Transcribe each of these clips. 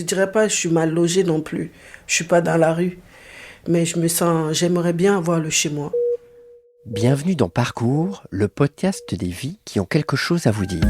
dirais pas que je suis mal logée non plus. Je suis pas dans la rue. Mais j'aimerais bien avoir le chez moi. Bienvenue dans Parcours, le podcast des vies qui ont quelque chose à vous dire.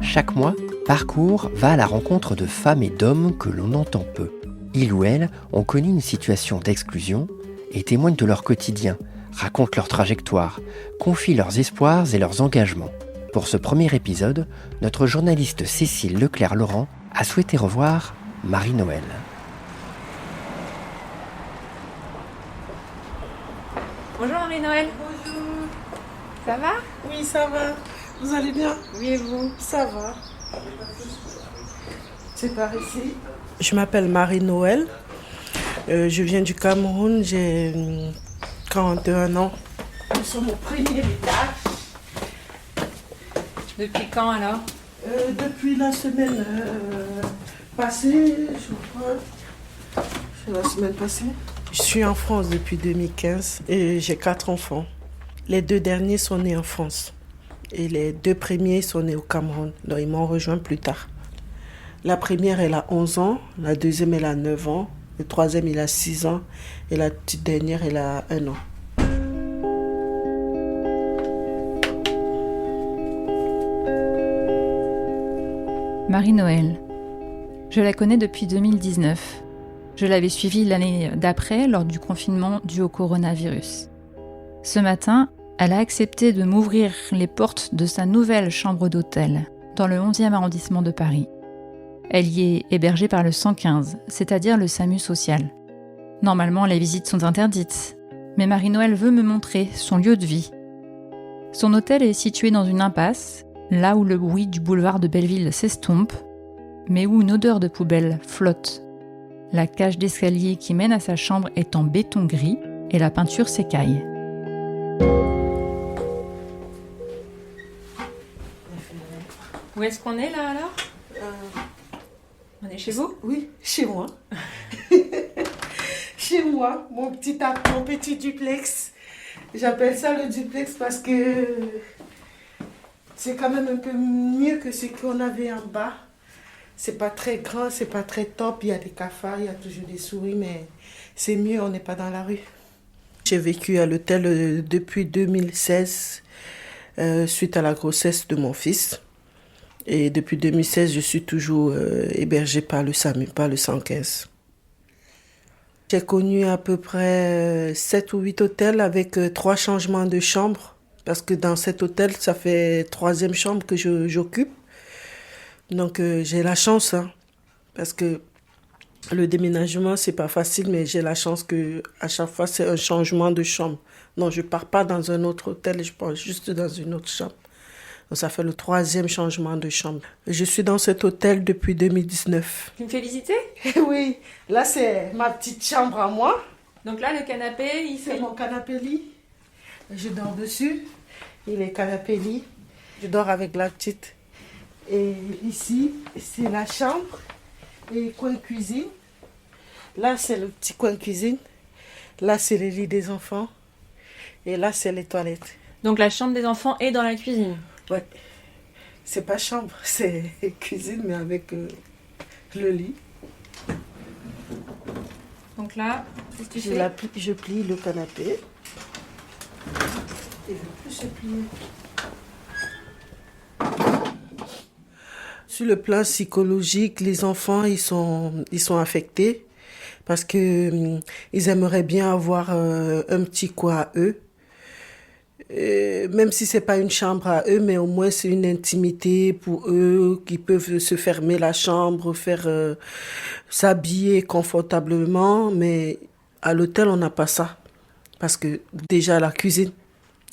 Chaque mois, Parcours va à la rencontre de femmes et d'hommes que l'on entend peu. Ils ou elles ont connu une situation d'exclusion et témoignent de leur quotidien, racontent leur trajectoire, confient leurs espoirs et leurs engagements. Pour ce premier épisode, notre journaliste Cécile Leclerc-Laurent a souhaité revoir Marie-Noël. Bonjour Marie-Noël. Bonjour. Ça va? Oui, ça va. Vous allez bien? Oui et vous? Ça va. C'est par ici. Je m'appelle Marie-Noël. Je viens du Cameroun. J'ai 41 ans. Nous sommes au premier étage. Depuis quand alors? Depuis la semaine passée, je crois. C'est la semaine passée. Je suis en France depuis 2015 et j'ai 4 enfants. Les 2 derniers sont nés en France et les 2 premiers sont nés au Cameroun. Donc ils m'ont rejoint plus tard. La première, elle a 11 ans, la deuxième, elle a 9 ans, le troisième, il a 6 ans et la petite dernière, elle a 1 an. Marie-Noël. Je la connais depuis 2019. Je l'avais suivie l'année d'après lors du confinement dû au coronavirus. Ce matin, elle a accepté de m'ouvrir les portes de sa nouvelle chambre d'hôtel dans le 11e arrondissement de Paris. Elle y est hébergée par le 115, c'est-à-dire le SAMU social. Normalement, les visites sont interdites, mais Marie-Noël veut me montrer son lieu de vie. Son hôtel est situé dans une impasse, là où le bruit du boulevard de Belleville s'estompe, mais où une odeur de poubelle flotte. La cage d'escalier qui mène à sa chambre est en béton gris et la peinture s'écaille. Où est-ce qu'on est là alors? On est chez vous? Oui, chez moi. Chez moi, mon petit duplex. J'appelle ça le duplex parce que c'est quand même un peu mieux que ce qu'on avait en bas. C'est pas très grand, c'est pas très top. Il y a des cafards, il y a toujours des souris, mais c'est mieux, on n'est pas dans la rue. J'ai vécu à l'hôtel depuis 2016, suite à la grossesse de mon fils. Et depuis 2016, je suis toujours hébergée par le SAMU, par le 115. J'ai connu à peu près 7 ou 8 hôtels avec 3 changements de chambre. Parce que dans cet hôtel, ça fait 3e chambre que j'occupe. Donc j'ai la chance, parce que le déménagement, c'est pas facile, mais j'ai la chance que à chaque fois, c'est un changement de chambre. Non, je pars pas dans un autre hôtel, je pars juste dans une autre chambre. Donc ça fait le 3e changement de chambre. Je suis dans cet hôtel depuis 2019. Tu me fais visiter? Oui, là c'est ma petite chambre à moi. Donc là, le canapé, C'est mon canapé-lit. Je dors dessus. Il est canapé-lit. Je dors avec la petite. Et ici, c'est la chambre et coin cuisine. Là, c'est le petit coin cuisine. Là, c'est le lit des enfants. Et là, c'est les toilettes. Donc la chambre des enfants est dans la cuisine? Ouais. C'est pas chambre, c'est cuisine, mais avec le lit. Donc là, qu'est-ce que tu fais? Je plie le canapé. Et je peux se plier. Sur le plan psychologique, les enfants, ils sont affectés parce que ils aimeraient bien avoir un petit coin à eux. Même si c'est pas une chambre à eux, mais au moins c'est une intimité pour eux, qui peuvent se fermer la chambre, s'habiller confortablement. Mais à l'hôtel, on n'a pas ça. Parce que déjà la cuisine,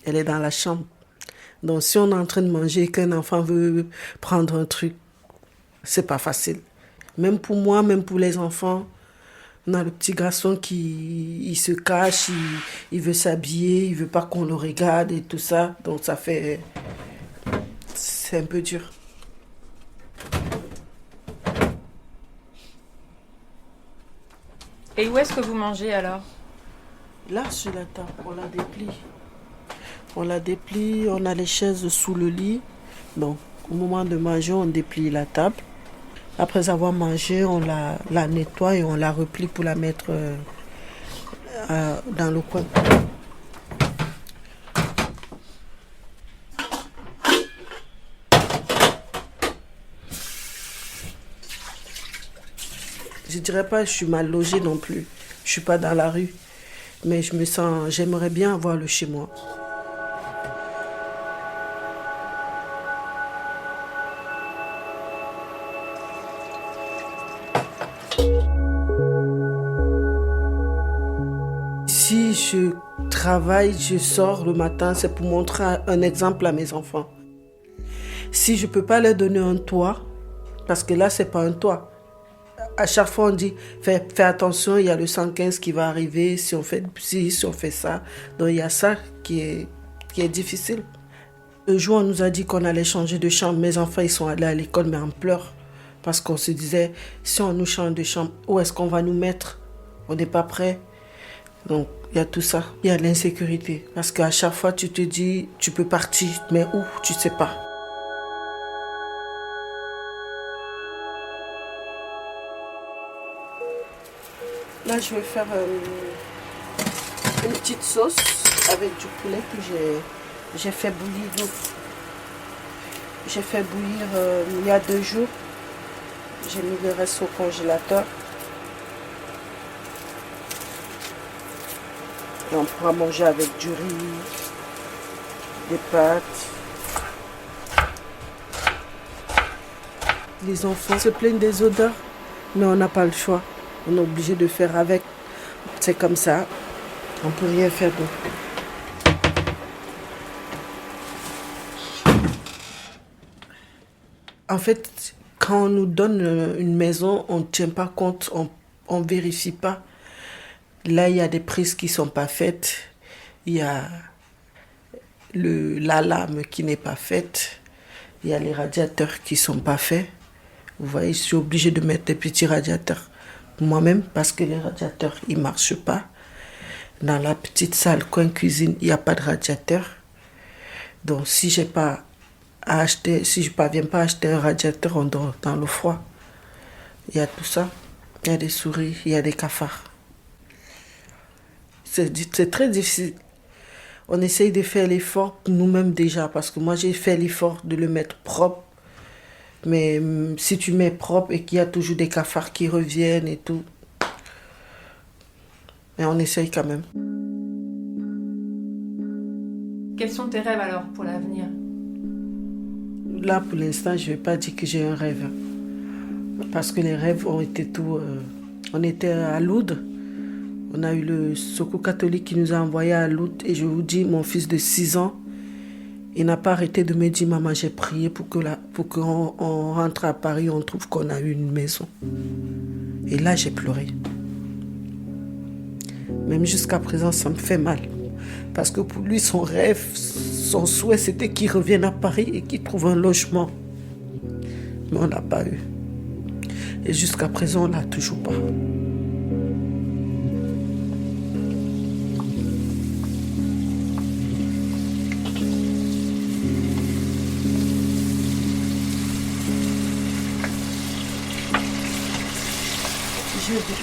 elle est dans la chambre. Donc si on est en train de manger et qu'un enfant veut prendre un truc, c'est pas facile. Même pour moi, même pour les enfants. On a le petit garçon il se cache, il veut s'habiller, il veut pas qu'on le regarde et tout ça. Donc c'est un peu dur. Et où est-ce que vous mangez alors? Là, sur la table, on la déplie. On la déplie, on a les chaises sous le lit. Donc, au moment de manger, on déplie la table. Après avoir mangé, on la nettoie et on la replie pour la mettre dans le coin. Je dirais pas que je suis mal logée non plus. Je suis pas dans la rue. Mais j'aimerais bien avoir le chez moi. Si je travaille, je sors le matin, c'est pour montrer un exemple à mes enfants. Si je peux pas leur donner un toit, parce que là, c'est pas un toit. À chaque fois, on dit, fais attention, il y a le 115 qui va arriver, si on fait ci, si on fait ça. Donc, il y a ça qui est difficile. Le jour où on nous a dit qu'on allait changer de chambre, mes enfants, ils sont allés à l'école, mais en pleurs. Parce qu'on se disait, si on nous change de chambre, où est-ce qu'on va nous mettre? On n'est pas prêt. Donc, il y a tout ça. Il y a l'insécurité. Parce qu'à chaque fois, tu te dis, tu peux partir, mais où? Tu ne sais pas. Là, je vais faire une petite sauce avec du poulet que j'ai fait bouillir. J'ai fait bouillir il y a 2 jours. J'ai mis le reste au congélateur. Et on pourra manger avec du riz, des pâtes. Les enfants se plaignent des odeurs, mais on n'a pas le choix. On est obligé de faire avec. C'est comme ça. On ne peut rien faire d'autre. En fait, quand on nous donne une maison, on ne tient pas compte, on ne vérifie pas. Là, il y a des prises qui ne sont pas faites. Il y a la lame qui n'est pas faite. Il y a les radiateurs qui ne sont pas faits. Vous voyez, je suis obligée de mettre des petits radiateurs moi-même parce que les radiateurs, ils ne marchent pas. Dans la petite salle coin cuisine, il n'y a pas de radiateur. Donc, si je ne parviens pas à acheter un radiateur, on dort dans le froid. Il y a tout ça. Il y a des souris, il y a des cafards. C'est très difficile. On essaye de faire l'effort nous-mêmes déjà, parce que moi j'ai fait l'effort de le mettre propre. Mais si tu mets propre et qu'il y a toujours des cafards qui reviennent et tout, mais on essaye quand même. Quels sont tes rêves alors pour l'avenir? Là, pour l'instant, je ne vais pas dire que j'ai un rêve. Parce que les rêves ont été tout... on était à Lourdes. On a eu le secours catholique qui nous a envoyés à Lourdes. Et je vous dis, mon fils de 6 ans, il n'a pas arrêté de me dire, maman, j'ai prié pour qu'on rentre à Paris, on trouve qu'on a eu une maison. Et là, j'ai pleuré. Même jusqu'à présent, ça me fait mal. Parce que pour lui, son rêve, son souhait, c'était qu'il revienne à Paris et qu'il trouve un logement. Mais on n'a pas eu. Et jusqu'à présent, on ne l'a toujours pas.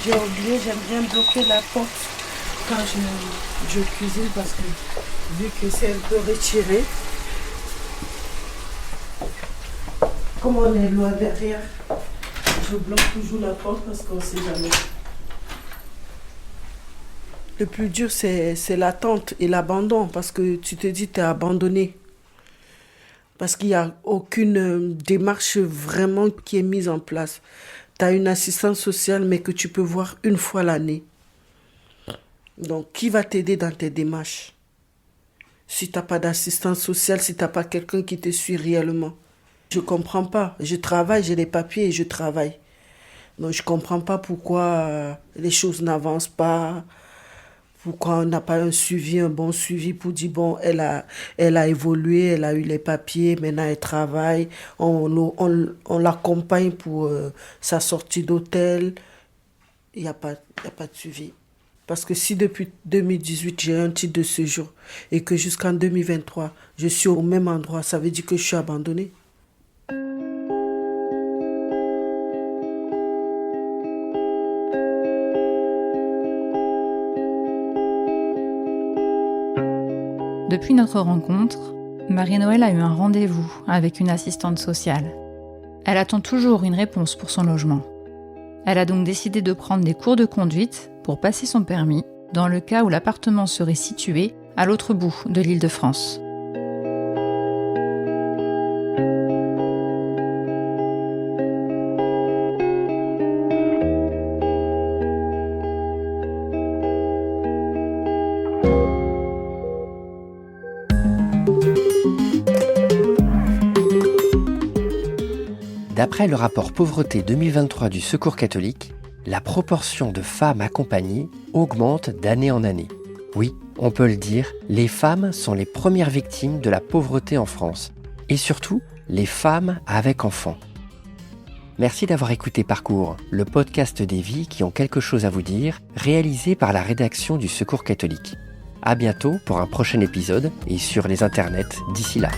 J'ai oublié, j'aime bien bloquer la porte quand je cuisine parce que vu que c'est un peu retiré, comme on est loin derrière, je bloque toujours la porte parce qu'on ne sait jamais. Le plus dur, c'est l'attente et l'abandon parce que tu te dis que tu es abandonné. Parce qu'il n'y a aucune démarche vraiment qui est mise en place. Tu as une assistante sociale, mais que tu peux voir une fois l'année. Donc, qui va t'aider dans tes démarches? Si tu n'as pas d'assistante sociale, si tu n'as pas quelqu'un qui te suit réellement. Je ne comprends pas. Je travaille, j'ai les papiers et je travaille. Donc, je ne comprends pas pourquoi les choses n'avancent pas. Pourquoi on n'a pas un bon suivi pour dire, bon, elle a évolué, elle a eu les papiers, maintenant elle travaille, on l'accompagne pour sa sortie d'hôtel. Il n'y a pas de suivi. Parce que si depuis 2018, j'ai un titre de séjour et que jusqu'en 2023, je suis au même endroit, ça veut dire que je suis abandonnée. Depuis notre rencontre, Marie-Noëlle a eu un rendez-vous avec une assistante sociale. Elle attend toujours une réponse pour son logement. Elle a donc décidé de prendre des cours de conduite pour passer son permis, dans le cas où l'appartement serait situé à l'autre bout de l'Île-de-France. D'après le rapport Pauvreté 2023 du Secours catholique, la proportion de femmes accompagnées augmente d'année en année. Oui, on peut le dire, les femmes sont les premières victimes de la pauvreté en France. Et surtout, les femmes avec enfants. Merci d'avoir écouté Parcours, le podcast des vies qui ont quelque chose à vous dire, réalisé par la rédaction du Secours catholique. À bientôt pour un prochain épisode et sur les internets d'ici là.